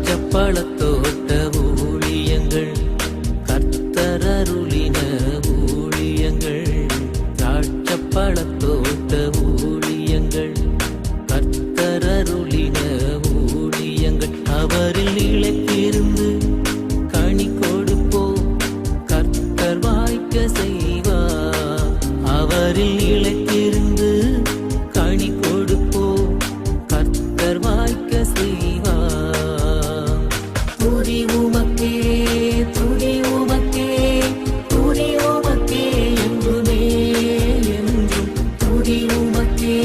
திராட்சப்பழத்தோட்ட ஊழியங்கள் கர்த்தரருளின ஊழியங்கள் திராட்சப்பழத்தோட்ட ஊழியங்கள் கர்த்தரருளின ஊழியங்கள் அவரில் நிலைத்திருந்து கனி கொடுப்போம் கர்த்தர் வாய்க்க செய்வார் அவரில் நிலைத்திருந்து கனி கொடுப்போம் கர்த்தர் வாய்க்க செய்வார் துதி உமக்கே துதி உமக்கே துதி உமக்கே என்றுமே என்றும் துதி உமக்கே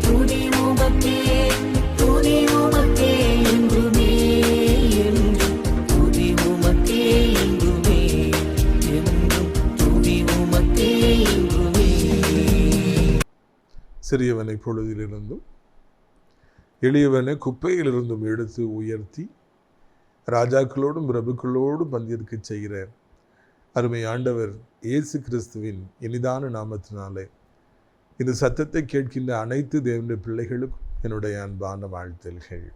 துதி உமக்கே துதி உமக்கே என்றுமே என்றும் துதி உமக்கே என்றுமே என்றும் துதி உமக்கே என்றுமே. சிறியவனை பொழுதிலிருந்தும் எளியவனை குப்பையிலிருந்தும் எடுத்து உயர்த்தி ராஜாக்களோடும் பிரபுக்களோடும் பந்திருக்க செய்கிற அருமை ஆண்டவர் இயேசு கிறிஸ்துவின் இனிதான நாமத்தினாலே இந்த சத்தத்தை கேட்கின்ற அனைத்து தேவனுடைய பிள்ளைகளுக்கும் என்னுடைய அன்பான வாழ்த்தல்கள்.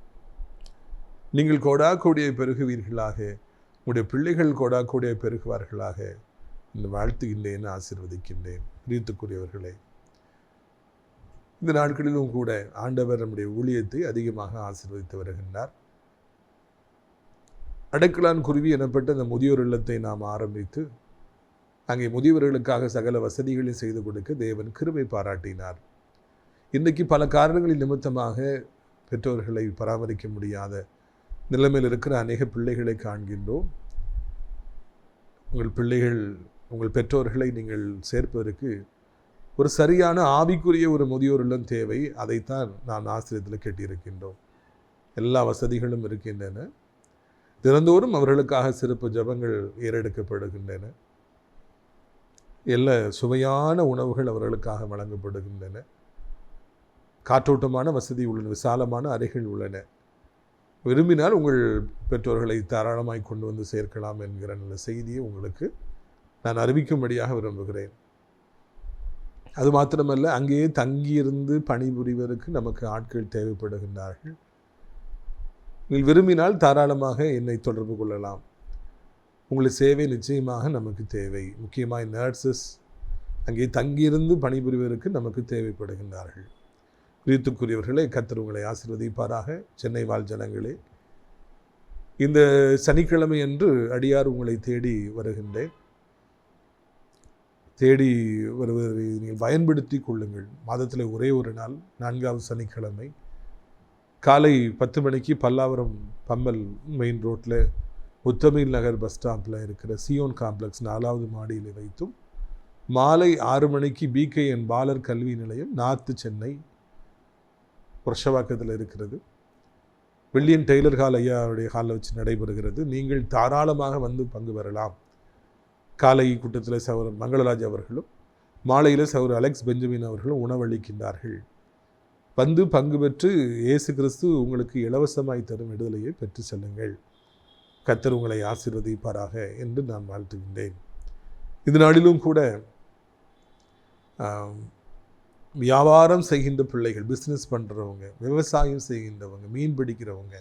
நீங்கள் கோடா கோடியை பெருகுவீர்களாக, உங்களுடைய பிள்ளைகள் கோடா கோடியை பெருகுவார்களாக இந்த வாழ்த்துகின்றேன், ஆசீர்வதிக்கின்றேன். பிரியத்துக்குரியவர்களே, இந்த நாட்களிலும் கூட ஆண்டவர் நம்முடைய ஊழியத்தை அதிகமாக ஆசீர்வதித்து வருகின்றார். அடைக்கலான் குருவி எனப்பட்ட அந்த முதியோர் இல்லத்தை நாம் ஆரம்பித்து அங்கே முதியவர்களுக்காக சகல வசதிகளையும் செய்து கொடுக்க தேவன் கிருபை பாராட்டினார். இன்றைக்கு பல காரணங்களின் நிமித்தமாக பெற்றோர்களை பராமரிக்க முடியாத நிலைமையில் இருக்கிற அநேக பிள்ளைகளை காண்கின்றோம். உங்கள் பெற்றோர்களை நீங்கள் சேர்ப்பதற்கு ஒரு சரியான ஆவிக்குரிய ஒரு முதியோர் இல்லம் தேவை. அதைத்தான் நான் ஆசிரியத்தில் கேட்டிருக்கின்றோம். எல்லா வசதிகளும் இருக்கின்றன. தினந்தோறும் அவர்களுக்காக சிறப்பு ஜபங்கள் ஏறெடுக்கப்படுகின்றன. எல்லா சுவையான உணவுகள் அவர்களுக்காக வழங்கப்படுகின்றன. காற்றோட்டமான வசதி உள்ளன, விசாலமான அறைகள் உள்ளன. விரும்பினால் உங்கள் பெற்றோர்களை தாராளமாய் கொண்டு வந்து சேர்க்கலாம் என்கிற நல்ல செய்தியை உங்களுக்கு நான் அறிவிக்கும்படியாக விரும்புகிறேன். அது மாத்திரமல்ல, அங்கேயே தங்கியிருந்து பணிபுரிவதற்கு நமக்கு ஆட்கள் தேவைப்படுகின்றார்கள். நீங்கள் விரும்பினால் தாராளமாக என்னை தொடர்பு கொள்ளலாம். உங்களுடைய சேவை நிச்சயமாக நமக்கு தேவை. முக்கியமாக நர்சஸ் அங்கே தங்கியிருந்து பணிபுரிவதற்கு நமக்கு தேவைப்படுகின்றார்கள். பிரியத்துக்குரியவர்களே, கர்த்தர் உங்களை ஆசீர்வதிப்பாராக. சென்னை வாழ் ஜனங்களே, இந்த சனிக்கிழமை அன்று அடியார் உங்களை தேடி வருகின்றேன். தேடி வருவதை நீங்கள் பயன்படுத்தி கொள்ளுங்கள். மாதத்தில் ஒரே ஒரு நாள், 4வது சனிக்கிழமை காலை 10 மணிக்கு பல்லாவரம் பம்மல் மெயின் ரோட்டில் உத்தமிழ் நகர் பஸ் ஸ்டாப்பில் இருக்கிற சியோன் காம்ப்ளெக்ஸ் 4வது மாடியில் வைத்தும், மாலை 6 மணிக்கு BKN பாலர் கல்வி நிலையம் நார்த்து சென்னை புரஷவாக்கத்தில் இருக்கிறது. வில்லியன் டெய்லர் ஹால் ஐயாவுடைய ஹாலில் வச்சு நடைபெறுகிறது. நீங்கள் தாராளமாக வந்து பங்கு பெறலாம். காலை கூட்டத்தில் சகோதரர் மங்களராஜ் அவர்களும் மாலையில் சகோதரர் அலெக்ஸ் பெஞ்சமின் அவர்களும் உணவளிக்கின்றார்கள். வந்து பங்கு பெற்று இயேசு கிறிஸ்து உங்களுக்கு இலவசமாய் தரும் விடுதலையை பெற்று செல்லுங்கள். கர்த்தர் உங்களை ஆசீர்வதிப்பாராக என்று நான் வாழ்த்துகின்றேன். இந்த நாளிலும் கூட வியாபாரம் செய்கின்ற பிள்ளைகள், பிஸ்னஸ் பண்ணுறவங்க, விவசாயம் செய்கின்றவங்க, மீன் பிடிக்கிறவங்க,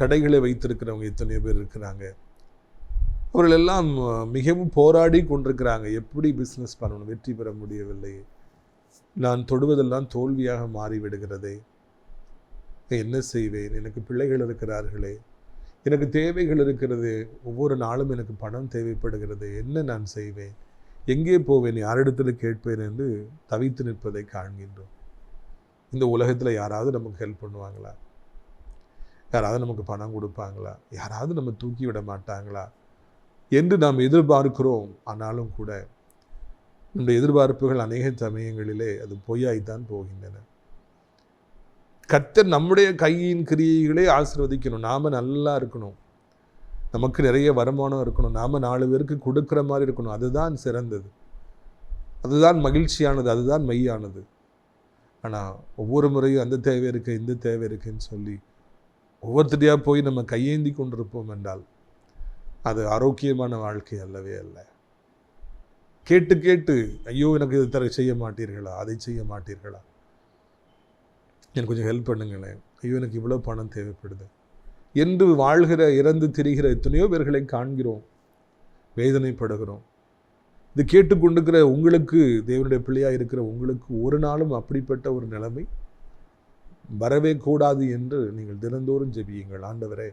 கடைகளை வைத்திருக்கிறவங்க எத்தனையோ பேர் இருக்கிறாங்க. அவர்கள் எல்லாம் மிகவும் போராடி கொண்டிருக்கிறாங்க. எப்படி பிஸ்னஸ் பண்ணணும், வெற்றி பெற முடியவில்லை, நான் தொடுவதெல்லாம் தோல்வியாக மாறிவிடுகிறதே, என்ன செய்வேன், எனக்கு பிள்ளைகள் இருக்கிறார்களே, எனக்கு தேவைகள் இருக்கிறது, ஒவ்வொரு நாளும் எனக்கு பணம் தேவைப்படுகிறது, என்ன நான் செய்வேன், எங்கே போவேன், யாரிடத்தில் கேட்பேன் என்று தவித்து நிற்பதை காண்கின்றோம். இந்த உலகத்தில் யாராவது நமக்கு ஹெல்ப் பண்ணுவாங்களா? யாராவது நமக்கு பணம் கொடுப்பாங்களா? யாராவது நம்ம தூக்கி விட மாட்டாங்களா என்று நாம் எதிர்பார்க்கிறோம். ஆனாலும் கூட நம்முடைய எதிர்பார்ப்புகள் அநேக சமயங்களிலே அது பொய்யாய்த்தான் போகின்றன. கர்த்தர் நம்முடைய கையின் கிரியைகளே ஆசீர்வதிக்கணும். நாம் நல்லா இருக்கணும், நமக்கு நிறைய வருமானம் இருக்கணும், நாம் 4 பேருக்கு கொடுக்குற மாதிரி இருக்கணும். அதுதான் சிறந்தது, அதுதான் மகிழ்ச்சியானது, அதுதான் மெய்யானது. ஆனால் ஒவ்வொரு முறையும் அந்த தேவை இருக்குது, இந்த தேவை இருக்குன்னு சொல்லி ஒவ்வொருத்தரையாக போய் நம்ம கையேந்தி கொண்டிருப்போம் என்றால் அது ஆரோக்கியமான வாழ்க்கை அல்லவே அல்ல. கேட்டு கேட்டு ஐயோ எனக்கு இது செய்ய மாட்டீர்களா, அதை செய்ய மாட்டீர்களா, எனக்கு கொஞ்சம் ஹெல்ப் பண்ணுங்களேன், ஐயோ எனக்கு இவ்வளோ பணம் தேவைப்படுது என்று வாழ்கிற இறந்து திரிகிற எத்தனையோ பேர்களை காண்கிறோம், வேதனைப்படுகிறோம். இது கேட்டுக்கொண்டிருக்கிற உங்களுக்கு, தேவனுடைய பிள்ளையாக இருக்கிற உங்களுக்கு ஒரு நாளும் அப்படிப்பட்ட ஒரு நிலைமை வரவே கூடாது என்று நீங்கள் தினந்தோறும் ஜெபியுங்கள். ஆண்டவரே,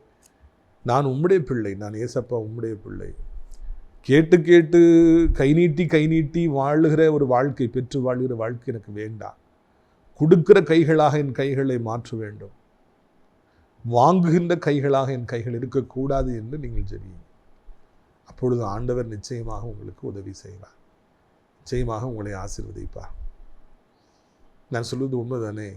நான் உம்முடைய பிள்ளை, நான் ஏசப்பா உம்முடைய பிள்ளை. கேட்டு கேட்டு கை நீட்டி வாழுகிற ஒரு வாழ்க்கை, பெற்று வாழ்கிற வாழ்க்கை எனக்கு வேண்டாம். கொடுக்கிற கைகளாக என் கைகளை மாற்ற வேண்டும், வாங்குகின்ற கைகளாக என் கைகள் இருக்கக்கூடாது என்று நீங்கள் ஜெபியுங்கள். அப்பொழுது ஆண்டவர் நிச்சயமாக உங்களுக்கு உதவி செய்வார், நிச்சயமாக உங்களை ஆசீர்வதிப்பார். நான் சொல்வது உண்மைதானே?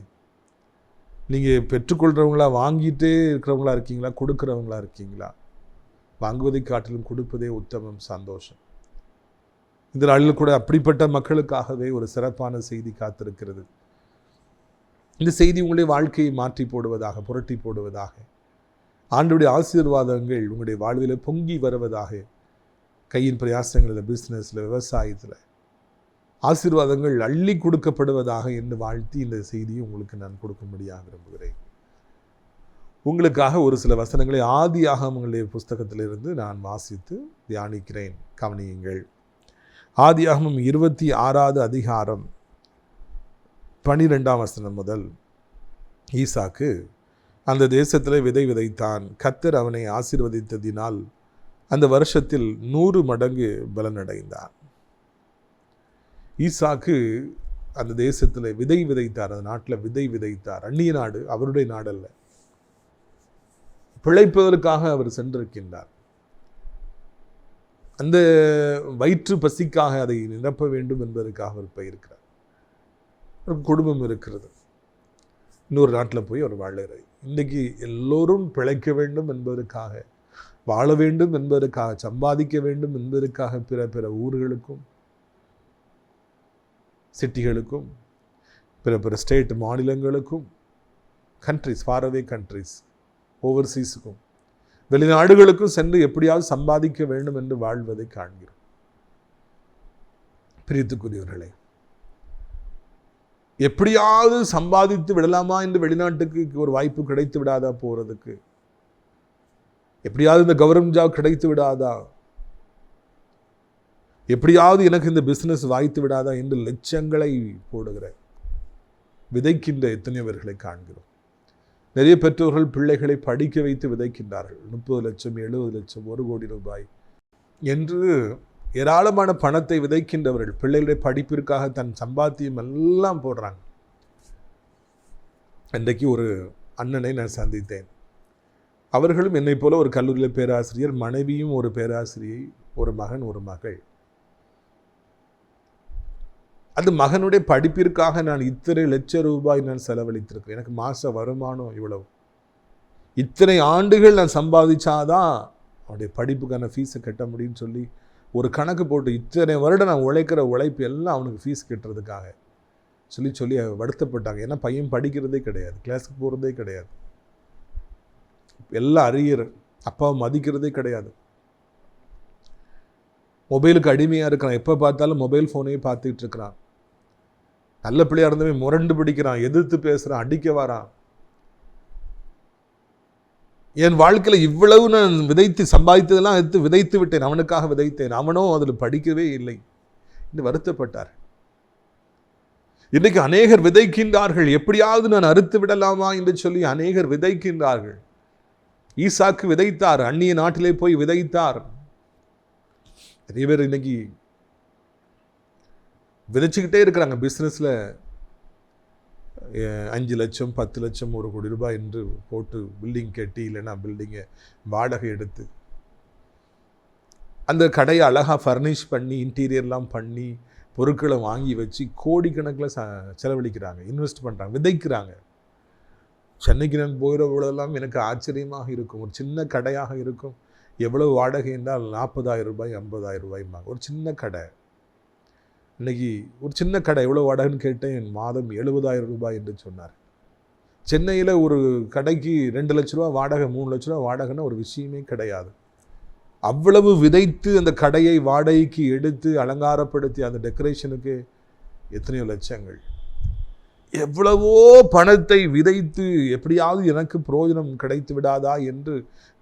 நீங்கள் பெற்றுக்கொள்கிறவங்களா, வாங்கிட்டே இருக்கிறவங்களா இருக்கீங்களா, கொடுக்குறவங்களா இருக்கீங்களா? வாங்குவதை காட்டிலும் கொடுப்பதே உத்தமம், சந்தோஷம். இந்த நாளில் கூட அப்படிப்பட்ட மக்களுக்காகவே ஒரு சிறப்பான செய்தி காத்திருக்கிறது. இந்த செய்தி உங்களுடைய வாழ்க்கையை மாற்றி போடுவதாக, புரட்டி போடுவதாக, ஆண்டவருடைய ஆசீர்வாதங்கள் உங்களுடைய வாழ்வில் பொங்கி வருவதாக, கையின் பிரயாசங்களில், பிஸ்னஸில், விவசாயத்தில் ஆசீர்வாதங்கள் அள்ளி கொடுக்கப்படுவதாக என்று வாழ்த்தி இந்த செய்தியை உங்களுக்கு நான் கொடுக்கும்படியாக விரும்புகிறேன். உங்களுக்காக ஒரு சில வசனங்களை ஆதியாகமங்களுடைய புஸ்தகத்திலிருந்து நான் வாசித்து தியானிக்கிறேன், கவனியுங்கள். ஆதியாகமம் 26வது அதிகாரம் 12ஆம் வசனம் முதல். ஈசாக்கு அந்த தேசத்தில் விதை விதைத்தான். கர்த்தர் அவனை ஆசீர்வதித்ததினால் அந்த வருஷத்தில் 100 மடங்கு பலனடைந்தான். ஈசாக்கு அந்த தேசத்தில் விதை விதைத்தார், அந்த நாட்டில் விதை விதைத்தார். அந்நிய நாடு, அவருடைய நாடல்ல. பிழைப்பதற்காக அவர் சென்றிருக்கின்றார். அந்த வயிற்று பசிக்காக அதை நிரப்ப வேண்டும் என்பதற்காக அவர் போயிருக்கிறார். ஒரு குடும்பம் இருக்கிறது, இன்னொரு நாட்டில் போய் அவர் வாழறார். இன்றைக்கி எல்லோரும் பிழைக்க வேண்டும் என்பதற்காக, வாழ வேண்டும் என்பதற்காக, சம்பாதிக்க வேண்டும் என்பதற்காக பிற பிற ஊர்களுக்கும், சிட்டிகளுக்கும், பிற பிற ஸ்டேட் மாநிலங்களுக்கும், கண்ட்ரிஸ், ஃபாரவே கண்ட்ரிஸ், ஓவர்சீஸுக்கும், வெளிநாடுகளுக்கும் சென்று எப்படியாவது சம்பாதிக்க வேண்டும் என்று வாழ்வதை காண்கிறோம். பிரியத்துக்குரியவர்களே, எப்படியாவது சம்பாதித்து விடலாமா என்று வெளிநாட்டுக்கு ஒரு வாய்ப்பு கிடைத்து விடாதா போகிறதுக்கு? எப்படியாவது இந்த கவர்மெண்ட் ஜாப் கிடைத்து விடாதா? எப்படியாவது எனக்கு இந்த பிஸ்னஸ் வாய்த்து விடாதா என்று லட்சங்களை போடுகிற, விதைக்கின்ற எத்தனையோ பேர்களை காண்கிறோம். நிறைய பெற்றோர்கள் பிள்ளைகளை படிக்க வைத்து விதைக்கின்றார்கள். 30 லட்சம், 70 லட்சம், 1 கோடி ரூபாய் என்று ஏராளமான பணத்தை விதைக்கின்றவர்கள் பிள்ளைகளுடைய படிப்பிற்காக தன் சம்பாத்தியம் எல்லாம் போடுறாங்க. இன்றைக்கு ஒரு அண்ணனை நான் சந்தித்தேன். அவர்களும் என்னை போல ஒரு கல்லூரியில் பேராசிரியர், மனைவியும் ஒரு பேராசிரியை, ஒரு மகன், ஒரு மகள். அந்த மகனுடைய படிப்பிற்காக நான் இத்தனை லட்சம் ரூபாய் நான் செலவழித்திருக்கிறேன். எனக்கு மாத வருமானம் இவ்வளவு, இத்தனை ஆண்டுகள் நான் சம்பாதிச்சாதான் அவனுடைய படிப்புக்கான ஃபீஸை கட்ட முடியும்னு சொல்லி ஒரு கணக்கு போட்டு, இத்தனை வருடம் நான் உழைக்கிற உழைப்பு எல்லாம் அவனுக்கு ஃபீஸ் கட்டுறதுக்காக சொல்லி வருத்தப்பட்டாங்க. ஏன்னா பையன் படிக்கிறதே கிடையாது, கிளாஸுக்கு போகிறதே கிடையாது, எல்லாம் அரியர், அப்பாவை மதிக்கிறதே கிடையாது, மொபைலுக்கு அடிமையாக இருக்கிறான், எப்போ பார்த்தாலும் மொபைல் ஃபோனையே பார்த்துட்டு இருக்கிறான். நல்ல பிள்ளையாக இருந்தவே முரண்டு பிடிக்கிறான், எதிர்த்து பேசுகிறான், அடிக்க வரான். என் வாழ்க்கையில் இவ்வளவு நான் விதைத்து சம்பாதித்ததெல்லாம் எடுத்து விதைத்து விட்டேன், அவனுக்காக விதைத்தேன், அவனோ அதில் படிக்கவே இல்லை என்று வருத்தப்பட்டார். இன்றைக்கு அநேகர் விதைக்கின்றார்கள், எப்படியாவது நான் அறுத்து விடலாமா என்று சொல்லி அநேகர் விதைக்கின்றார்கள். ஈசாக்கு விதைத்தார், அந்நிய நாட்டிலே போய் விதைத்தார். நிறைய பேர் இன்னைக்கு விதைச்சுக்கிட்டே இருக்கிறாங்க. பிஸ்னஸில் 5 லட்சம், 10 லட்சம், 1 கோடி ரூபாய் என்று போட்டு பில்டிங் கட்டி, இல்லைன்னா பில்டிங்கை வாடகை எடுத்து அந்த கடையை அழகாக ஃபர்னிஷ் பண்ணி, இன்டீரியர்லாம் பண்ணி, பொருட்களை வாங்கி வச்சு கோடிக்கணக்கில் செலவழிக்கிறாங்க, இன்வெஸ்ட் பண்ணுறாங்க, விதைக்கிறாங்க. சென்னைக்கு நான் போகிற பொழுதெல்லாம் எனக்கு ஆச்சரியமாக இருக்கும். ஒரு சின்ன கடையாக இருக்கும், எவ்வளவு வாடகை என்றால் 40,000 ரூபாய், 50,000 ரூபாய்மாங்க. ஒரு சின்ன கடை. இன்றைக்கி ஒரு சின்ன கடை எவ்வளோ வாடகைன்னு கேட்டேன், மாதம் 70,000 ரூபாய் என்று சொன்னார். சென்னையில் ஒரு கடைக்கு 2 லட்ச ரூபா வாடகை, 3 லட்ச ரூபா வாடகைன்னா ஒரு விஷயமே கிடையாது. அவ்வளவு விதைத்து அந்த கடையை வாடகைக்கு எடுத்து அலங்காரப்படுத்தி அந்த டெக்கரேஷனுக்கு எத்தனையோ லட்சங்கள். எவ்வளவோ பணத்தை விதைத்து எப்படியாவது எனக்கு பிரயோஜனம் கிடைத்து விடாதா என்று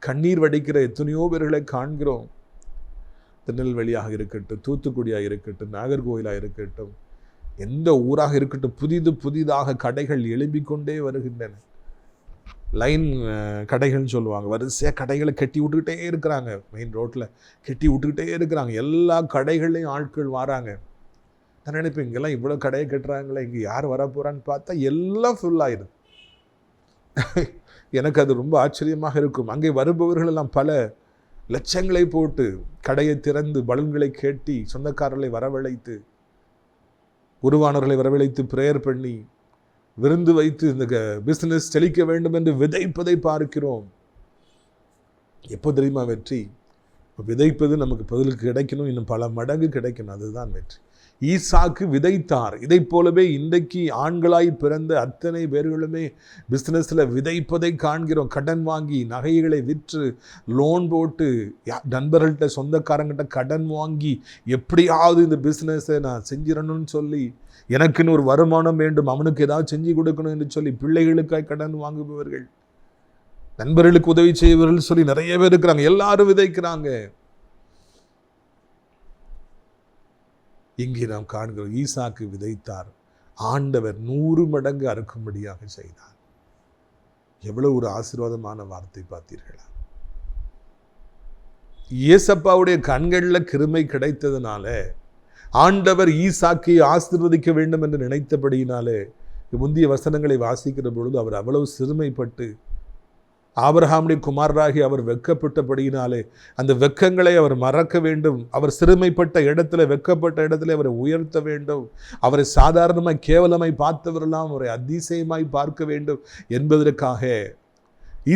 கண்ணீர் வடிக்கிற எத்தனையோ பேர்களை காண்கிறோம். திருநெல்வேலியாக இருக்கட்டும், தூத்துக்குடியாக இருக்கட்டும், நாகர்கோவிலாக இருக்கட்டும், எந்த ஊராக இருக்கட்டும், புதிதாக கடைகள் எழும்பிக் கொண்டே வருகின்றன. லைன் கடைகள்னு சொல்லுவாங்க. வரிசையாக கடைகளை கட்டி விட்டுக்கிட்டே இருக்கிறாங்க. மெயின் ரோட்டில் கட்டி விட்டுக்கிட்டே இருக்கிறாங்க. எல்லா கடைகள்லையும் ஆட்கள் வராங்க. நான் நினைப்பேன், இங்கெல்லாம் இவ்வளோ கடையை கட்டுறாங்களே, இங்கே யார் வரப்போகிறான்னு பார்த்தா எல்லாம் ஃபுல்லாகிடும். எனக்கு அது ரொம்ப ஆச்சரியமாக இருக்கும். அங்கே வருபவர்கள் எல்லாம் பல லட்சங்களை போட்டு கடையை திறந்து பலன்களை கேட்டி சொந்தக்காரர்களை வரவழைத்து குருவானவர்களை வரவழைத்து பிரேயர் பண்ணி விருந்து வைத்து இந்த பிஸ்னஸ் செழிக்க வேண்டும் என்று விதைப்பதை பார்க்கிறோம். எப்போ தெரியுமா வெற்றி? விதைப்பது நமக்கு பதிலுக்கு கிடைக்கணும், இன்னும் பல மடங்கு கிடைக்கணும். அதுதான் வெற்றி. ஈசாக்கு விதைத்தார். இதை போலவே இன்றைக்கு ஆண்களாய் பிறந்த அத்தனை பேர்களுமே பிஸ்னஸில் விதைப்பதை காண்கிறோம். கடன் வாங்கி நகைகளை விற்று லோன் போட்டு நண்பர்கள்ட்ட சொந்தக்காரங்கிட்ட கடன் வாங்கி எப்படியாவது இந்த பிஸ்னஸை நான் செஞ்சிடணும்னு சொல்லி, எனக்குன்னு ஒரு வருமானம் வேண்டும், அவனுக்கு ஏதாவது செஞ்சு கொடுக்கணும் என்று சொல்லி பிள்ளைகளுக்காய் கடன் வாங்குபவர்கள், நண்பர்களுக்கு உதவி செய்வர்கள் சொல்லி நிறைய பேர் இருக்கிறாங்க. எல்லாரும் விதைக்கிறாங்க. இங்கே நாம் காண்கிறோம், ஈசாக்கு விதைத்தார், ஆண்டவர் 100 மடங்கு அறுக்கும்படியாக செய்தார். எவ்வளவு ஒரு ஆசீர்வாதமான வார்த்தை பார்த்தீர்களா? இயேசப்பாவுடைய கண்களில் கிருமை கிடைத்ததுனால ஆண்டவர் ஈசாக்கை ஆசீர்வதிக்க வேண்டும் என்று நினைத்தபடியினாலே முந்திய வசனங்களை வாசிக்கிற பொழுது அவர் அவ்வளவு சிறுமைப்பட்டு ஆபிரகாமுடைய குமாரராகி அவர் வெட்கப்பட்டபடியினாலே அந்த வெட்கங்களை அவர் மறக்க வேண்டும். அவர் சிறுமைப்பட்ட இடத்துல, வெட்கப்பட்ட இடத்துல அவரை உயர்த்த வேண்டும். அவரை சாதாரணமாய் கேவலமாய் பார்த்தவரெல்லாம் அவரை அதிசயமாய் பார்க்க வேண்டும் என்பதற்காக,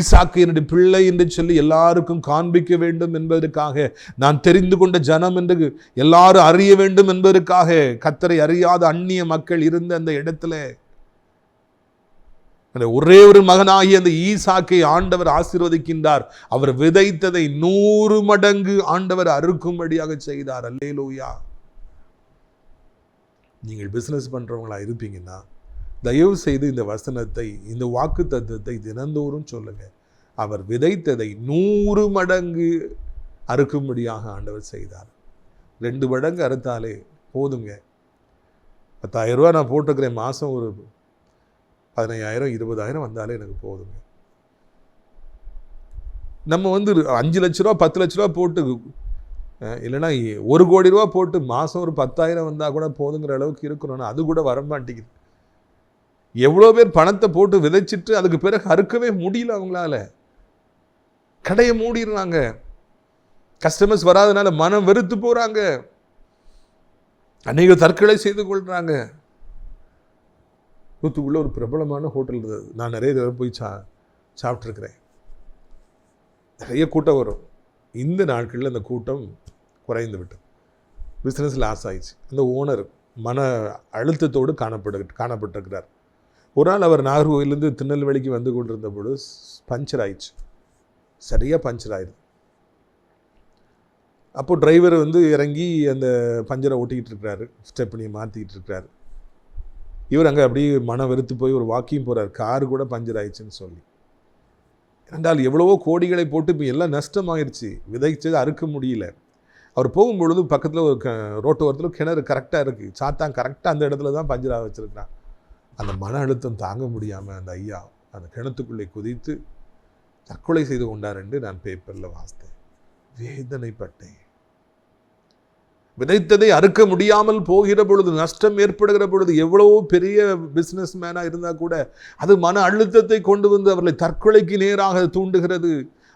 ஈசாக்கு என்னுடைய பிள்ளை என்று சொல்லி எல்லாருக்கும் காண்பிக்க வேண்டும் என்பதற்காக, நான் தெரிந்து கொண்ட ஜனம் என்று எல்லாரும் அறிய வேண்டும் என்பதற்காக, கர்த்தரை அறியாத அந்நிய மக்கள் இருந்த அந்த இடத்துல ஒரே ஒரு மகனாகி அந்த ஈசாக்கை ஆண்டவர் ஆசீர்வதிக்கின்றார். அவர் விதைத்ததை 100 மடங்கு ஆண்டவர் அறுக்கும்படியாக செய்தார். அல்லேலூயா. நீங்கள் பிசினஸ் பண்றவங்களா இருப்பீங்கன்னா தயவு செய்து இந்த வசனத்தை, இந்த வாக்கு தத்துவத்தை தினந்தோறும் சொல்லுங்க. அவர் விதைத்ததை 100 மடங்கு அறுக்கும்படியாக ஆண்டவர் செய்தார். 2 மடங்கு அறுத்தாலே போதுங்க. 10,000 ரூபா நான் போட்டுக்கிறேன், மாதம் ஒரு 15,000 20,000 வந்தாலே எனக்கு போதுங்க. நம்ம 5 லட்ச ரூபா 10 லட்ச ரூபா போட்டு, இல்லைன்னா 1 கோடி ரூபா போட்டு மாதம் ஒரு 10,000 வந்தால் கூட போதுங்கிற அளவுக்கு இருக்கணும்னா அது கூட வரமாட்டேங்குது. எவ்வளோ பேர் பணத்தை போட்டு விதைச்சிட்டு அதுக்கு பிறகு அறுக்கவே முடியல. அவங்களால கடையை மூடிடுறாங்க. கஸ்டமர்ஸ் வராதனால மனம் வெறுத்து போகிறாங்க. அநேக தற்கொலை செய்து கொள்கிறாங்க. தூத்துக்குள்ள ஒரு பிரபலமான ஹோட்டல் இருந்தது. நான் நிறைய தடவை போய் சாப்பிட்ருக்கிறேன். நிறைய கூட்டம் வரும். இந்த நாட்களில் அந்த கூட்டம் குறைந்து விட்டது. பிஸ்னஸ் லாஸ் ஆயிடுச்சு. அந்த ஓனர் மன அழுத்தத்தோடு காணப்பட்டிருக்கிறார். ஒரு நாள் அவர் நாகர்கோவிலேருந்து திருநெல்வேலிக்கு வந்து கொண்டிருந்த பொழுது பஞ்சர் ஆயிடுச்சு. சரியாக பஞ்சர் ஆயிடுது. அப்போது டிரைவர் இறங்கி அந்த பஞ்சரை ஓட்டிக்கிட்டு இருக்கிறாரு, ஸ்டெப்னியை மாற்றிக்கிட்டு இருக்கிறாரு. இவர் அங்கே அப்படியே மன வெறுத்து போய் ஒரு வாக்கிங் போகிறார். காரு கூட பஞ்சர் ஆயிடுச்சுன்னு சொல்லி. ரெண்டால் எவ்வளவோ கோடிகளை போட்டு இப்போ எல்லாம் நஷ்டமாகிடுச்சு. விதைச்சது அறுக்க முடியல. அவர் போகும்பொழுது பக்கத்தில் ஒரு ரோட்டு ஓரத்தில் கிணறு கரெக்டாக இருக்குது. சாத்தான் கரெக்டாக அந்த இடத்துல தான் பஞ்சர் ஆக வச்சுருக்கிறான். அந்த மன அழுத்தம் தாங்க முடியாமல் அந்த ஐயா அந்த கிணத்துக்குள்ளே குதித்து தற்கொலை செய்து கொண்டார் என்று நான் பேப்பரில் வாசித்தேன். வேதனைப்பட்டேன். விதைத்ததை அறுக்க முடியாமல் போகிற பொழுது, நஷ்டம் ஏற்படுகிற பொழுது, எவ்வளவோ பெரிய பிஸ்னஸ் மேனாக இருந்தால் கூட அது மன அழுத்தத்தை கொண்டு வந்து அவர்களை தற்கொலைக்கு நேராக தூண்டுகிறது,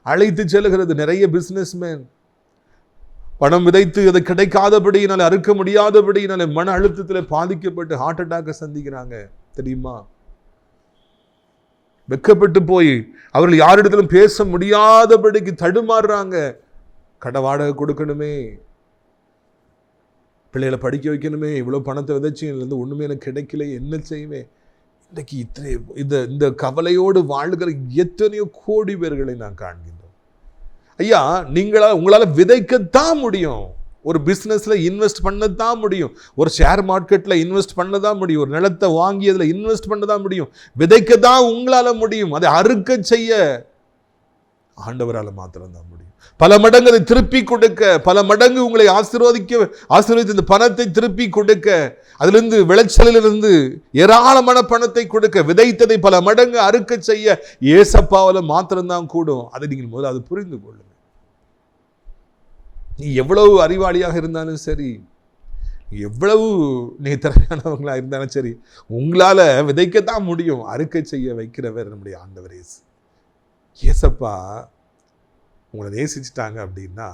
அழைத்து செல்கிறது. நிறைய பிஸ்னஸ் மேன் பணம் விதைத்து அதை கிடைக்காதபடியினால, அறுக்க முடியாதபடியினால மன அழுத்தத்தில் பாதிக்கப்பட்டு ஹார்ட் அட்டாக்கை சந்திக்கிறாங்க. தெரியுமா? வெக்கப்பட்டு போய் அவர்கள் யாரிடத்திலும் பேச முடியாதபடிக்கு தடுமாறுறாங்க. கடை வாடகை கொடுக்கணுமே, பிள்ளைகளை படிக்க வைக்கணுமே, இவ்வளோ பணத்தை விதைச்சு இதுலேருந்து ஒன்றுமே எனக்கு கிடைக்கல, என்ன செய்வேன்? இன்றைக்கு இந்த கவலையோடு வாழ்கிற எத்தனையோ கோடி பேர்களை நான் காண்கின்றோம். ஐயா, உங்களால் விதைக்கத்தான் முடியும். ஒரு பிஸ்னஸில் இன்வெஸ்ட் பண்ணதான் முடியும், ஒரு ஷேர் மார்க்கெட்டில் இன்வெஸ்ட் பண்ணதான் முடியும், ஒரு நிலத்தை வாங்கி அதில் இன்வெஸ்ட் பண்ணதான் முடியும், விதைக்க தான் உங்களால் முடியும். அதை அறுக்க செய்ய ஆண்டவரால் மாத்திரம்தான் முடியும். பல மடங்கு அதை திருப்பி கொடுக்க, பல மடங்கு உங்களை ஆசீர்வதித்து இந்த பணத்தை திருப்பி கொடுக்க, அதிலிருந்து விளைச்சலிலிருந்து ஏராளமான பணத்தை கொடுக்க, விதைத்ததை பல மடங்கு அறுக்க செய்ய ஏசப்பாவால் மாத்திரம்தான் கூடும். அதை நீங்கள் முதல்ல அதை புரிந்து கொள்ளுங்க. நீ எவ்வளவு அறிவாளியாக இருந்தாலும் சரி, எவ்வளவு நீ திறமையானவங்களா இருந்தாலும் சரி, உங்களால விதைக்கத்தான் முடியும், அறுக்க செய்ய வைக்கிறவர் நம்முடைய ஆண்டவர் இயேசு. ஏசப்பா உங்களை நேசிச்சிட்டாங்க அப்படின்னா,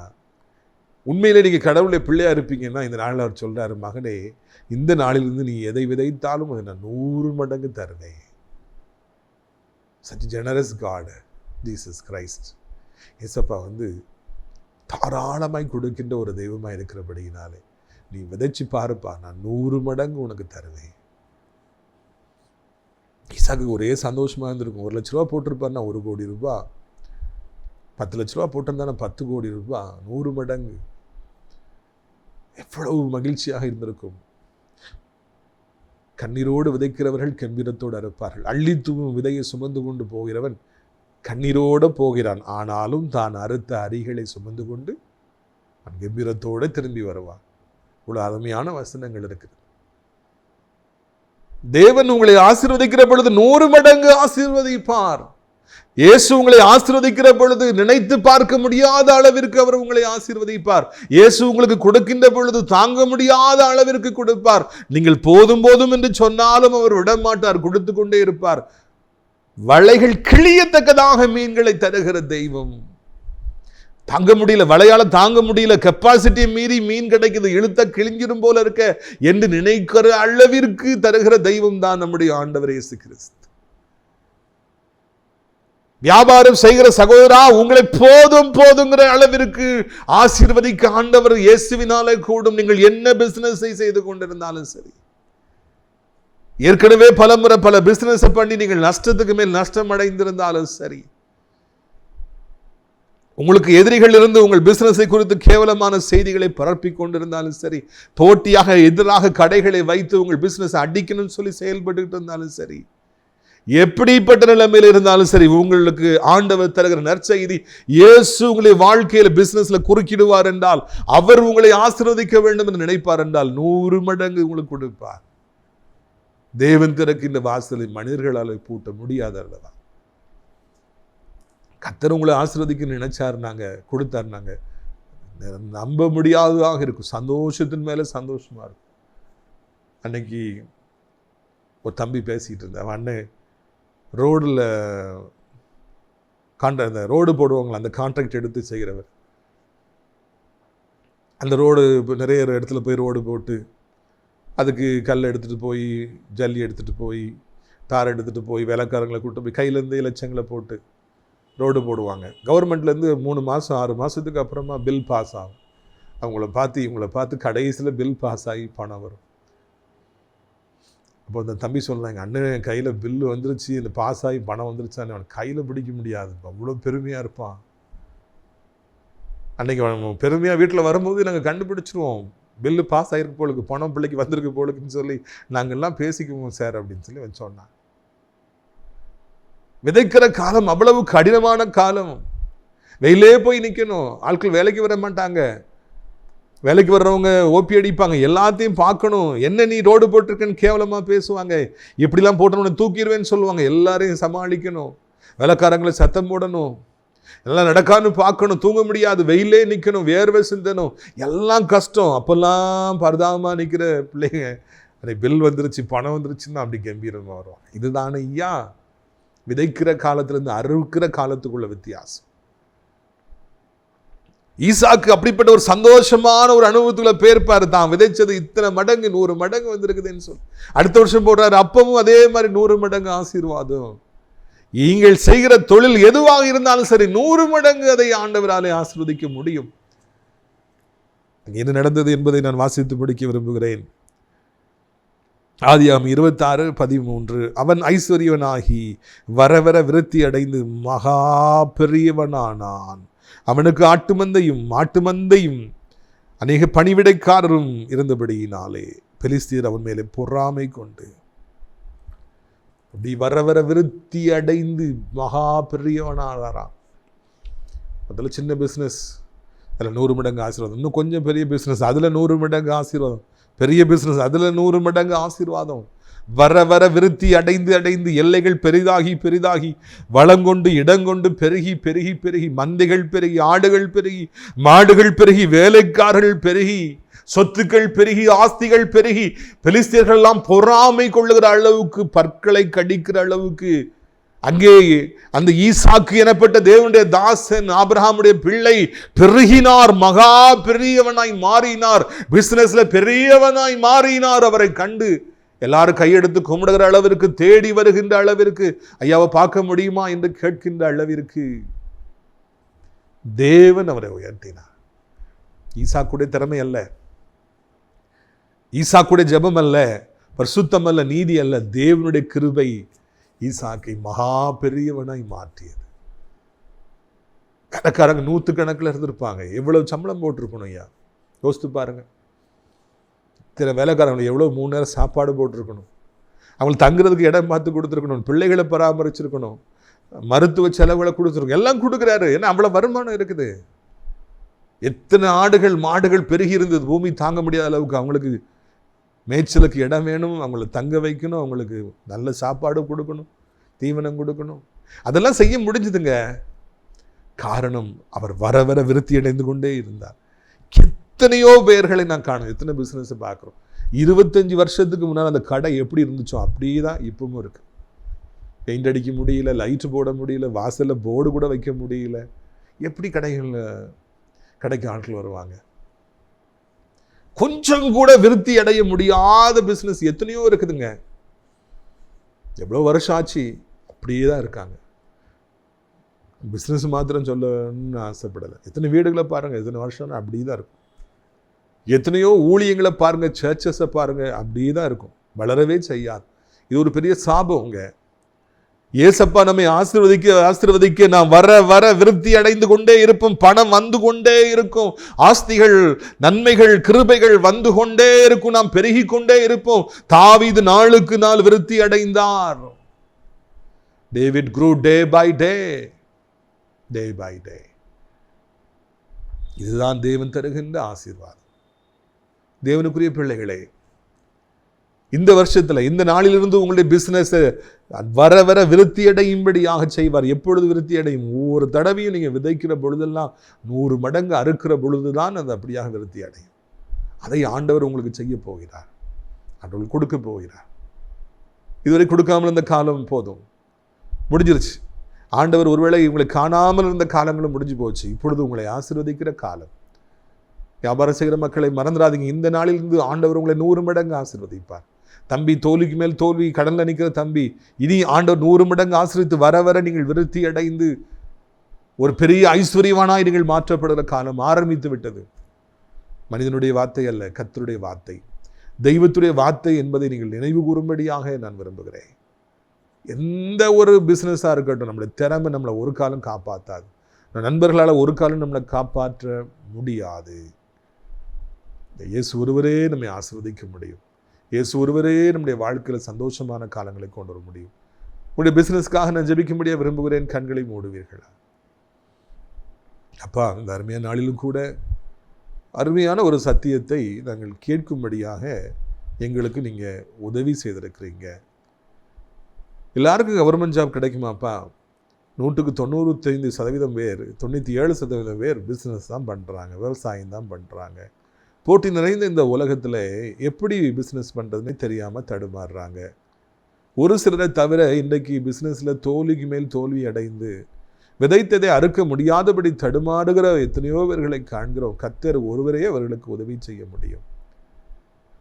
உண்மையிலே நீங்கள் கடவுளை பிள்ளையா இருப்பீங்கன்னா, இந்த நாளில் அவர் சொல்றாரு, மகனே, இந்த நாளிலிருந்து நீ எதை விதைத்தாலும் அதை நான் 100 மடங்கு தருவேன். Such generous God Jesus Christ. ஏசப்பா தாராளமாய் கொடுக்கின்ற ஒரு தெய்வமாக இருக்கிறபடியினாலே நீ விதைச்சு பாருப்பா, நான் 100 மடங்கு உனக்கு தருவேன். ஈசாக்கு ஒரே சந்தோஷமாக இருந்திருக்கும். 1 லட்ச ரூபா போட்டிருப்பாருன்னா 1 கோடி ரூபாய், 10 லட்ச ரூபா போட்டிருந்தானா 10 கோடி ரூபாய், 100 மடங்கு. எவ்வளவு மகிழ்ச்சியாக இருந்திருக்கும். கண்ணீரோடு விதைக்கிறவர்கள் கம்பீரத்தோடு அறுப்பார்கள். அள்ளி தூவும் விதையை சுமந்து கொண்டு போகிறவன் கண்ணீரோடு போகிறான், ஆனாலும் தான் அறுத்த அரிகளை சுமந்து கொண்டு அவன் கம்பீரத்தோடு திரும்பி வருவான். இவ்வளவு அருமையான வசனங்கள் இருக்குது. தேவன் உங்களை ஆசீர்வதிக்கிற பொழுது 100 மடங்கு ஆசீர்வதிப்பார். இயேசு உங்களை ஆசீர்வதிக்கிற பொழுது நினைத்து பார்க்க முடியாத அளவிற்கு அவர் உங்களை ஆசீர்வதிப்பார். இயேசு உங்களுக்கு கொடுக்கின்ற பொழுது தாங்க முடியாத அளவிற்கு கொடுப்பார். நீங்கள் போதும் போதும் என்று சொன்னாலும் அவர் விடமாட்டார், கொடுத்து கொண்டே இருப்பார். வலைகள் கிழியத்தக்கதாக மீன்களை தருகிற தெய்வம். தாங்க முடியல, வலையால தாங்க முடியல, கெப்பாசிட்டியை மீறி மீன் கிடைக்குது, இழுத்த கிழிஞ்சிரும் போல இருக்க என்று நினைக்கிற அளவிற்கு தருகிற தெய்வம் தான் நம்முடைய ஆண்டவர் இயேசு கிறிஸ்து. வியாபாரம் செய்கிற சகோதரா, உங்களை போதும் போதுங்கிற அளவிற்கு ஆசீர்வதிக்க ஆண்டவர் இயேசுவினாலே கூடும். நீங்கள் என்ன பிசினஸை செய்து கொண்டிருந்தாலும் சரி, ஏற்கனவே பலமுறை பல பிசினஸ் பண்ணி நீங்கள் நஷ்டத்துக்கு மேல் நஷ்டம் அடைந்திருந்தாலும் சரி, உங்களுக்கு எதிரிகள் இருந்து உங்கள் பிசினஸை குறித்து கேவலமான செய்திகளை பரப்பிக் கொண்டிருந்தாலும் சரி, போட்டியாக எதிராக கடைகளை வைத்து உங்கள் பிசினஸ் அடிக்கணும்னு சொல்லி செயல்பட்டு இருந்தாலும் சரி, எப்படிப்பட்ட நிலைமையில் இருந்தாலும் சரி, உங்களுக்கு ஆண்டவர் தருகிற நற்செய்தி, இயேசு உங்களை வாழ்க்கையில பிசினஸ்ல குறுக்கிடுவார் என்றால், அவர் உங்களை ஆசீர்வதிக்க வேண்டும் என்று நினைப்பார் என்றால் 100 மடங்கு உங்களுக்கு கொடுப்பார். தேவன் திறக்கின்ற வாசலை மனிதர்களால் பூட்ட முடியாது அல்லவா? கர்த்தர் உங்களை ஆசீர்வதிக்க நினைச்சாருனாங்க, கொடுத்தாருனாங்க, நம்ப முடியாததாக இருக்கும். சந்தோஷத்தின் மேல சந்தோஷமா இருக்கும். அன்னைக்கு ஒரு தம்பி பேசிட்டு இருந்தேன். அண்ணன் ரோடில் அந்த ரோடு போடுவாங்களா, அந்த கான்ட்ராக்ட் எடுத்து செய்கிறவர். அந்த ரோடு நிறைய இடத்துல போய் ரோடு போட்டு அதுக்கு கல் எடுத்துகிட்டு போய், ஜல்லி எடுத்துகிட்டு போய், தார் எடுத்துகிட்டு போய், வேலைக்காரங்களை கூப்பிட்டு போய் கையிலேருந்து லட்சங்களை போட்டு ரோடு போடுவாங்க. கவர்மெண்ட்லேருந்து 3 மாதம் 6 மாதத்துக்கு அப்புறமா பில் பாஸ் ஆகும். இவங்கள பார்த்து கடைசியில் பில் பாஸ் ஆகி பணம் வரும். அப்போ அந்த தம்பி சொல்கிறாங்க, அண்ணன் கையில் பில்லு வந்துருச்சு, இந்த பாஸ் ஆகி பணம் வந்துருச்சான்னு அவன் கையில் பிடிக்க முடியாது, அவ்வளோ பெருமையாக இருப்பான். அன்றைக்கி பெருமையாக வீட்டில் வரும்போது நாங்கள் கண்டுபிடிச்சிருவோம், பில்லு பாஸ் ஆகிருக்கு போலுக்கு, பணம் பிள்ளைக்கு வந்திருக்கு போலுக்குன்னு சொல்லி நாங்கள்லாம் பேசிக்குவோம் சார் அப்படின்னு சொல்லி வச்சோன்னா. விதைக்கிற காலம் அவ்வளவு கடினமான காலம். வெயிலே போய் நிற்கணும், ஆட்கள் வேலைக்கு வர மாட்டாங்க, வேலைக்கு வர்றவங்க ஓபி அடிப்பாங்க, எல்லாத்தையும் பார்க்கணும். என்ன நீ ரோடு போட்டிருக்கேன்னு கேவலமாக பேசுவாங்க, இப்படிலாம் போட்டோன்னு தூக்கிடுவேன்னு சொல்லுவாங்க. எல்லாரையும் சமாளிக்கணும், வேலைக்காரங்களை சத்தம் போடணும், எல்லாம் நடக்கான்னு பார்க்கணும், தூங்க முடியாது, வெயிலே நிற்கணும், வேர்வை சிந்தணும், எல்லாம் கஷ்டம். அப்போல்லாம் பரிதாபமாக நிற்கிற பிள்ளைங்க, அதை பில் வந்துருச்சு பணம் வந்துருச்சுன்னா அப்படி கம்பீரமாக வரும். இதுதானே ஐயா விதைக்கிற காலத்திலேருந்து அறுக்கிற காலத்துக்குள்ள வித்தியாசம். ஈசாக்கு அப்படிப்பட்ட ஒரு சந்தோஷமான ஒரு அனுபவத்துக்குள்ள பேர்ப்பாரு. தான் விதைச்சது இத்தனை மடங்கு 100 மடங்கு வந்திருக்குதுன்னு சொல்லி அடுத்த வருஷம் போடுறாரு. அப்பவும் அதே மாதிரி 100 மடங்கு ஆசீர்வாதம். நீங்கள் செய்கிற தொழில் எதுவாக இருந்தாலும் சரி 100 மடங்கு அதை ஆண்டவராலே ஆசீர்வதிக்க முடியும். என்ன நடந்தது என்பதை நான் வாசித்து முடிக்க விரும்புகிறேன். ஆதியாகமம் 26:13. அவன் ஐஸ்வர்யவனாகி வர வர விருத்தி அடைந்து மகா பெரியவனானான். அவனுக்கு ஆட்டு மந்தையும் அநேக பணிவிடைக்காரரும் இருந்தபடியினாலே பெலிஸ்தியர் அவன் மேலே பொறாமை கொண்டு அப்படி வர வர விருத்தி அடைந்து மகா பெரியவனாராம். அதில் சின்ன பிஸ்னஸ், அதில் 100 மடங்கு ஆசீர்வாதம். இன்னும் கொஞ்சம் பெரிய பிஸ்னஸ், அதில் 100 மடங்கு ஆசீர்வாதம். பெரிய பிஸ்னஸ், அதில் 100 மடங்கு ஆசீர்வாதம். வர வர விருத்தி அடைந்து அடைந்து எல்லைகள் பெரிதாகி பெரிதாகி வளங்கொண்டு இடங்கொண்டு பெருகி பெருகி பெருகி மந்தைகள் பெருகி ஆடுகள் பெருகி மாடுகள் பெருகி வேலைக்காரர்கள் பெருகி சொத்துக்கள் பெருகி ஆஸ்திகள் பெருகி பெலிஸ்தியர்கள் எல்லாம் பொறாமை கொள்ளுகிற அளவுக்கு, பற்களை கடிக்கிற அளவுக்கு அங்கே அந்த ஈசாக்கு எனப்பட்ட தேவனுடைய தாசன் ஆபிரகாமுடைய பிள்ளை பெருகினார், மகா பெரியவனாய் மாறினார், பிசினஸ்ல பெரியவனாய் மாறினார். அவரை கண்டு எல்லாரும் கையெடுத்து கும்பிடுகிற அளவிற்கு, தேடி வருகின்ற அளவிற்கு, ஐயாவை பார்க்க முடியுமா என்று கேட்கின்ற அளவிற்கு தேவன் அவரை உயர்த்தினார். ஈசாக்குடைய திறமை அல்ல, ஈசாக்குடைய ஜெபம் அல்ல, பரிசுத்தம் அல்ல, நீதி அல்ல, தேவனுடைய கிருபை ஈசாக்கை மகா பெரியவனாய் மாற்றியது. கணக்காரங்க 100 கணக்கில் இருந்திருப்பாங்க. எவ்வளவு சம்பளம் போட்டிருக்கணும் ஐயா, யோசித்து பாருங்க. இத்தனை வேலைக்காரங்களை எவ்வளோ 3 நேரம் சாப்பாடு போட்டிருக்கணும், அவங்களுக்கு தங்குறதுக்கு இடம் பார்த்து கொடுத்துருக்கணும், பிள்ளைகளை பராமரிச்சிருக்கணும், மருத்துவ செலவுகளை கொடுத்துருக்கணும், எல்லாம் கொடுக்குறாரு. ஏன்னா அவ்வளோ வருமானம் இருக்குது. எத்தனை ஆடுகள் மாடுகள் பெருகி இருந்தது, பூமி தாங்க முடியாத அளவுக்கு. அவங்களுக்கு மேய்ச்சலுக்கு இடம் வேணும், அவங்கள தங்க வைக்கணும், அவங்களுக்கு நல்ல சாப்பாடு கொடுக்கணும், தீவனம் கொடுக்கணும். அதெல்லாம் செய்ய முடிஞ்சுதுங்க. காரணம், அவர் வர வர விருத்தி அடைந்து கொண்டே இருந்தார். எத்தனையோ பேர்களை நான் காணும், எத்தனை பிஸ்னஸ் பார்க்குறோம். 25 வருஷத்துக்கு முன்னால் அந்த கடை எப்படி இருந்துச்சோ அப்படியே தான் இப்பவும் இருக்கு. பெயிண்ட் அடிக்க முடியல, லைட்டு போட முடியல, வாசலில் போர்டு கூட வைக்க முடியல. எப்படி கடைக்கு ஆட்கள் வருவாங்க? கொஞ்சம் கூட விருத்தி அடைய முடியாத பிஸ்னஸ் எத்தனையோ இருக்குதுங்க. எவ்வளோ வருஷம் ஆச்சு, அப்படியே தான் இருக்காங்க. பிஸ்னஸ் மாத்திரம் சொல்லணும்னு ஆசைப்படலை. எத்தனை வீடுகளை பாருங்க, எத்தனை வருஷம் அப்படியே தான் இருக்கும். எத்தனையோ ஊழியங்களை பாருங்க, சர்ச்சஸை பாருங்க, அப்படியே தான் இருக்கும், வளரவே செய்யாது. இது ஒரு பெரிய சாபம். உங்க ஏசப்பா நம்மை ஆசீர்வதிக்க நாம் வர வர விருத்தி அடைந்து கொண்டே இருப்போம். பணம் வந்து கொண்டே இருக்கும், ஆஸ்திகள் நன்மைகள் கிருபைகள் வந்து கொண்டே இருக்கும், நாம் பெருகி கொண்டே இருப்போம். தாவீது நாளுக்கு நாள் விருத்தி அடைந்தார். David grew day by day, day by day. இதுதான் தேவன் தருகின்ற ஆசீர்வாதம். தேவனுக்குரிய பிள்ளைகளே, இந்த வருஷத்தில் இந்த நாளிலிருந்து உங்களுடைய பிசினஸ் வர வர விருத்தி அடையும்படியாக செய்வார். எப்பொழுது விருத்தி அடையும்? ஒவ்வொரு தடவையும் நீங்கள் விதைக்கிற பொழுதெல்லாம் 100 மடங்கு அறுக்கிற பொழுதுதான் அது அப்படியாக விருத்தி அடையும். அதை ஆண்டவர் உங்களுக்கு செய்ய போகிறார், ஆண்டவர் கொடுக்க போகிறார். இதுவரை கொடுக்காமல் இருந்த காலம் போதும், முடிஞ்சிருச்சு. ஆண்டவர் ஒருவேளை உங்களை காணாமல் இருந்த காலங்களும் முடிஞ்சு போச்சு. இப்பொழுது உங்களை ஆசீர்வதிக்கிற காலம். வியாபாரம் செய்கிற மக்களை மறந்துடாதீங்க, இந்த நாளிலிருந்து ஆண்டவர் உங்களை 100 மடங்கு ஆசீர்வதிப்பார். தம்பி, தோல்விக்கு மேல் தோல்வி, கடனில் நிற்கிற தம்பி, இனி ஆண்டவர் 100 மடங்கு ஆசீர்வதித்து வர வர நீங்கள் விருத்தி அடைந்து ஒரு பெரிய ஐஸ்வர்யவானாய் நீங்கள் மாற்றப்படுகிற காலம் ஆரம்பித்து விட்டது. மனிதனுடைய வார்த்தை அல்ல, கர்த்தருடைய வார்த்தை, தெய்வத்துடைய வார்த்தை என்பதை நீங்கள் நினைவு கூறும்படியாக நான் விரும்புகிறேன். எந்த ஒரு பிஸ்னஸாக இருக்கட்டும், நம்மளுடைய திறமை நம்மளை ஒரு காலம் காப்பாற்றாது, நண்பர்களால் ஒரு காலம் நம்மளை காப்பாற்ற முடியாது. இயேசு ஒருவரே நம்மை ஆசீர்வதிக்க முடியும். இயேசு ஒருவரே நம்முடைய வாழ்க்கையில் சந்தோஷமான காலங்களை கொண்டு வர முடியும். உங்களுடைய பிஸ்னஸ்க்காக நான் ஜெபிக்கும்படியாக விரும்புகிறேன். கண்களை மூடுவீர்களா? அப்பா, இந்த அருமையான நாளிலும் கூட அருமையான ஒரு சத்தியத்தை நாங்கள் கேட்கும்படியாக எங்களுக்கு நீங்கள் உதவி செய்திருக்கிறீங்க. எல்லாருக்கும் கவர்மெண்ட் ஜாப் கிடைக்குமாப்பா? 100க்கு 95% பேர், 97% பேர் பிஸ்னஸ் தான் பண்ணுறாங்க, விவசாயம் தான் பண்ணுறாங்க. போட்டி நிறைந்த இந்த உலகத்தில் எப்படி பிஸ்னஸ் பண்ணுறதுனே தெரியாமல் தடுமாறுறாங்க. ஒரு சிலரை தவிர இன்றைக்கு பிஸ்னஸில் தோல்விக்கு மேல் தோல்வி அடைந்து விதைத்ததை அறுக்க முடியாதபடி தடுமாறுகிற எத்தனையோ பேர்களை காண்கிறோம். கர்த்தர் ஒருவரே அவர்களுக்கு உதவி செய்ய முடியும்.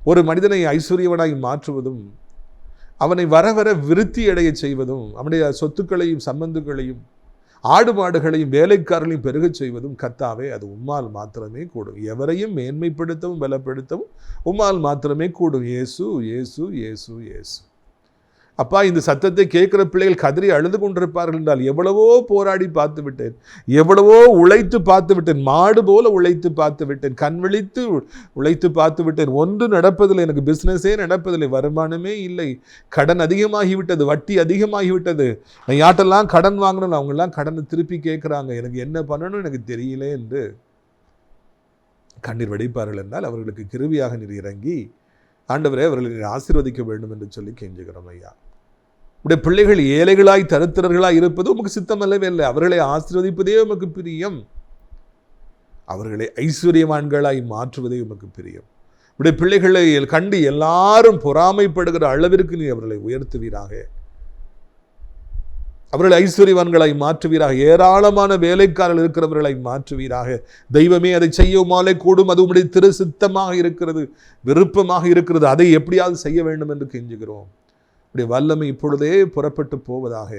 ஒரு மனிதனை ஐஸ்வர்யவனாய் மாற்றுவதும், அவனை வர வர விருத்தி அடைய செய்வதும், அவனுடைய சொத்துக்களையும் சம்பந்துகளையும் ஆடு மாடுகளையும் வேலைக்காரர்களையும் பெருகச் செய்வதும் கர்த்தாவே, அது உம்மால் மாத்திரமே கூடும். எவரையும் மேன்மைப்படுத்தவும் பலப்படுத்தவும் உம்மால் மாத்திரமே கூடும். இயேசு, இயேசு, இயேசு, இயேசு. அப்பா, இந்த சத்தத்தை கேட்கிற பிள்ளைகள் கதறி அழுது கொண்டிருப்பார்கள் என்றால் எவ்வளவோ போராடி பார்த்து விட்டேன், எவ்வளவோ உழைத்து பார்த்து விட்டேன், மாடு போல உழைத்து பார்த்து விட்டேன், கண் விழித்து உழைத்து பார்த்து விட்டேன், ஒன்று நடப்பதில்லை, எனக்கு பிஸ்னஸே நடப்பதில்லை, வருமானமே இல்லை, கடன் அதிகமாகிவிட்டது, வட்டி அதிகமாகிவிட்டது, நான் யார்ட்டெல்லாம் கடன் வாங்கணும், அவங்கெல்லாம் கடனை திருப்பி கேட்குறாங்க, எனக்கு என்ன பண்ணணும் எனக்கு தெரியல என்று கண்ணீர் வடிப்பார்கள் என்றால் அவர்களுக்கு கிருபையாக நீர் இறங்கி, ஆண்டவரே அவர்களை ஆசீர்வதிக்க வேண்டும் என்று சொல்லி கெஞ்சுகிறோம் ஐயா. உடைய பிள்ளைகள் ஏழைகளாய் தரித்திரர்களாய் இருப்பது உமக்கு சித்தம் அல்லவே இல்லை. அவர்களை ஆசீர்வதிப்பதே உமக்கு பிரியம். அவர்களை ஐஸ்வர்யவான்களாய் மாற்றுவதே உமக்கு பிரியம். உடைய பிள்ளைகளை கண்டு எல்லாரும் பொறாமைப்படுகிற அளவிற்கு நீ அவர்களை உயர்த்துவீராக. அவர்களை ஐஸ்வர்யவான்களாய் மாற்றுவீராக. ஏராளமான வேலைக்காரர்கள் இருக்கிறவர்களை மாற்றுவீராக. தெய்வமே, அதை செய்ய உம்மாலே கூடும், அது உம்முடைய திரு சித்தமாக இருக்கிறது, விருப்பமாக இருக்கிறது, அதை எப்படியாவது செய்ய வேண்டும் என்று கெஞ்சுகிறோம். உடைய வல்லமை இப்பொழுதே புறப்பட்டு போவதாக,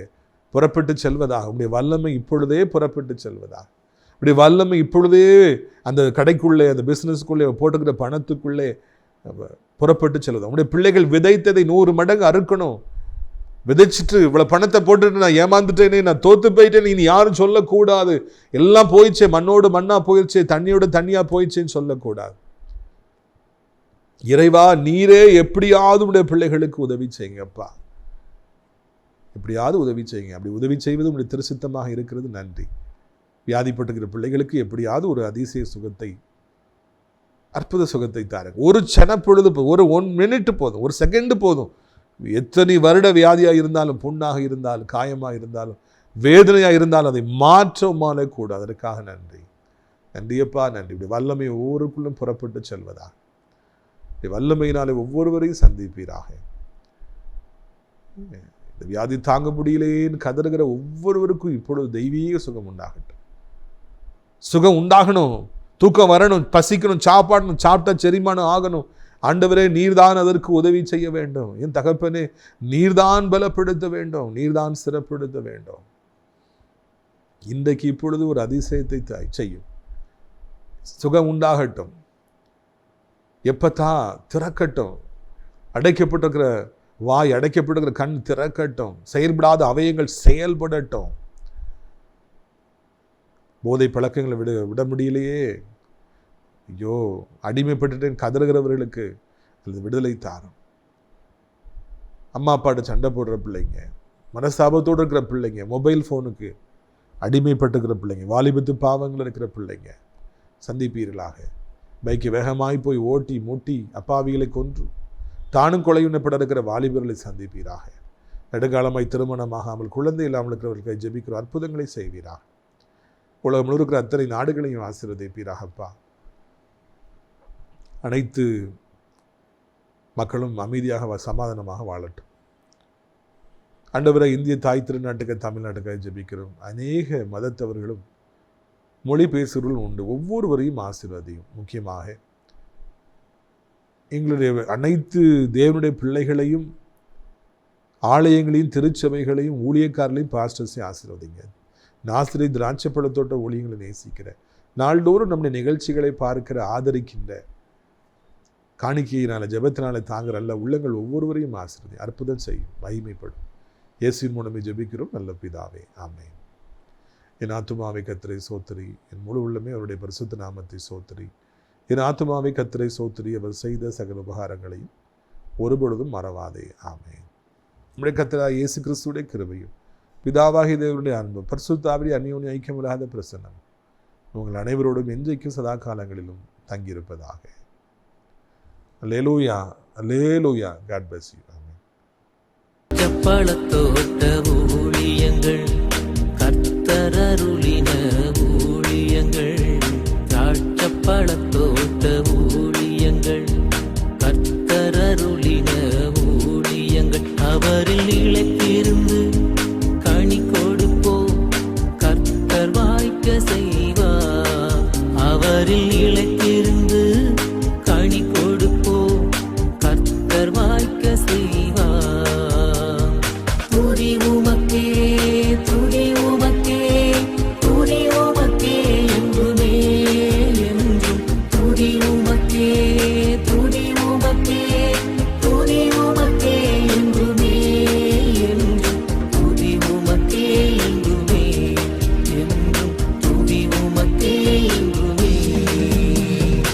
புறப்பட்டு செல்வதாக. உடைய வல்லமை இப்பொழுதே புறப்பட்டு செல்வதாக. உடைய வல்லமை இப்பொழுதே அந்த கடைக்குள்ளே, அந்த பிஸ்னஸ்க்குள்ளே போட்டுக்கிற பணத்துக்குள்ளே புறப்பட்டு செல்வதாக. உடைய பிள்ளைகள் விதைத்ததை 100 மடங்கு அறுக்கணும். விதைச்சிட்டு இவ்வளோ பணத்தை போட்டுட்டு நான் ஏமாந்துட்டேனே, நான் தோத்து போயிட்டேன், இனி யாரும் சொல்லக்கூடாது, எல்லாம் போயிடுச்சே, மண்ணோடு மண்ணா போயிடுச்சே, தண்ணியோட தண்ணியா போயிடுச்சேன்னு சொல்லக்கூடாது. இறைவா, நீரே எப்படியாவது உடைய பிள்ளைகளுக்கு உதவி செய்யுங்கப்பா, எப்படியாவது உதவி செய்யுங்க. அப்படி உதவி செய்வது உடைய திருசித்தமாக இருக்கிறது. நன்றி. வியாதிப்பட்டுக்கிற பிள்ளைகளுக்கு எப்படியாவது ஒரு அதிசய சுகத்தை, அற்புத சுகத்தை தாருங்க. ஒரு சனப்பொழுது, ஒரு 1 மினிட் போதும், ஒரு செகண்ட் போதும். எத்தனை வருட வியாதியாக இருந்தாலும், புண்ணாக இருந்தாலும், காயமாக இருந்தாலும், வேதனையாக இருந்தாலும் அதை மாற்றமாலே கூட. அதற்காக நன்றி. நன்றியப்பா, நன்றி. இப்படி வல்லமை ஒவ்வொருக்குள்ளும் புறப்பட்டு செல்வதாக. இப்படி வல்லமையினாலே ஒவ்வொருவரையும் சந்திப்பீராக. இந்த வியாதி தாங்க முடியலேன்னு கதறுகிற ஒவ்வொருவருக்கும் இப்பொழுது தெய்வீக சுகம் உண்டாகட்டும். சுகம் உண்டாகணும், தூக்கம் வரணும், பசிக்கணும், சாப்பாடணும், சாப்பிட்டா செரிமானம் ஆகணும். ஆண்டவரே, நீர்தான் அதற்கு உதவி செய்ய வேண்டும். என் தகப்பனே, நீர்தான் பலப்படுத்த வேண்டும், நீர்தான் சிறப்படுத்த வேண்டும். இன்றைக்கு இப்பொழுது ஒரு அதிசயத்தை செய்யும். சுகம் உண்டாகட்டும். எப்பத்தா திறக்கட்டும். அடைக்கப்பட்டிருக்கிற வாய், அடைக்கப்பட்டிருக்கிற கண் திறக்கட்டும். செயல்படாத அவயங்கள் செயல்படட்டும். போதை பழக்கங்களை விட முடியலையே, ஐயோ அடிமைப்பட்டுட்டேன் கதறுகிறவர்களுக்கு அல்லது விடுதலை தாரும். அம்மா அப்பாட்ட சண்டை போடுற பிள்ளைங்க, மனஸ்தாபத்தோடு இருக்கிற பிள்ளைங்க, மொபைல் ஃபோனுக்கு அடிமைப்பட்டுக்கிற பிள்ளைங்க, வாலிபத்து பாவங்கள் இருக்கிற பிள்ளைங்க சந்திப்பீர்களாக. பைக்கை வேகமாய் போய் ஓட்டி முட்டி அப்பாவிகளை கொன்று தானும் கொலையுண்ணப்பட இருக்கிற வாலிபர்களை சந்திப்பீராக. நெடுங்காலமாய் திருமணமாகாமல் குழந்தை இல்லாமல் இருக்கிறவர்களுக்கு ஜெபிக்கிற அற்புதங்களை செய்வீராக. உலகம் முழு இருக்கிற அத்தனை நாடுகளையும் ஆசீர்வதிப்பீராகப்பா. அனைத்து மக்களும் அமைதியாக சமாதானமாக வாழட்டும். ஆண்டவரை, இந்திய தாய் திருநாட்டுக்கு தமிழ்நாட்டுக்காக ஜெபிக்கிறோம். அநேக மதத்தவர்களும் மொழி பேசுகிறவர்கள் உண்டு. ஒவ்வொருவரையும் ஆசீர்வதியும். முக்கியமாக எங்களுடைய அனைத்து தேவனுடைய பிள்ளைகளையும், ஆலயங்களையும், திருச்சபைகளையும், ஊழியக்காரர்களையும், பாஸ்டர்ஸையும் ஆசீர்வதிங்க. நாசிரை திராட்சைப்பழத்தோட்ட ஊழியங்களை நேசிக்கிற, நாள்தோறும் நம்முடைய நிகழ்ச்சிகளை பார்க்கிற, ஆதரிக்கின்ற, காணிக்கையினால ஜெபத்தினால தாங்குற நல்ல உள்ளங்கள் ஒவ்வொருவரையும் ஆசீர்வதி. அற்புதம் செய்யும், மகிமைப்படும். இயேசுவின் மூலமே ஜெபிக்கிறோம் நல்ல பிதாவே, ஆமென். என் ஆத்துமாவை கர்த்தரை சோத்திரி, என் முழு உள்ளமே அவருடைய பரிசுத்த நாமத்தை சோத்திரி. என் ஆத்துமாவை கர்த்தரை சோத்திரி, அவர் செய்த சகல உபகாரங்களையும் ஒருபொழுதும் மறவாதே, ஆமென். நம்முடைய கர்த்தராகிய இயேசு கிறிஸ்துவுடைய கிருபையும், பிதாவாகிய தேவனுடைய அன்பும், பரிசுத்த ஆவியுடைய அந்யோன்ய ஐக்கியமில்லாத பிரசன்னம் உங்கள் அனைவரோடும் என்றைக்கும் சதா காலங்களிலும் தங்கியிருப்பதாக. அல்லேலூயா, அல்லேலூயா. God bless you. ஆமென். ஊழியங்கள் கர்த்தர் அருளினார்.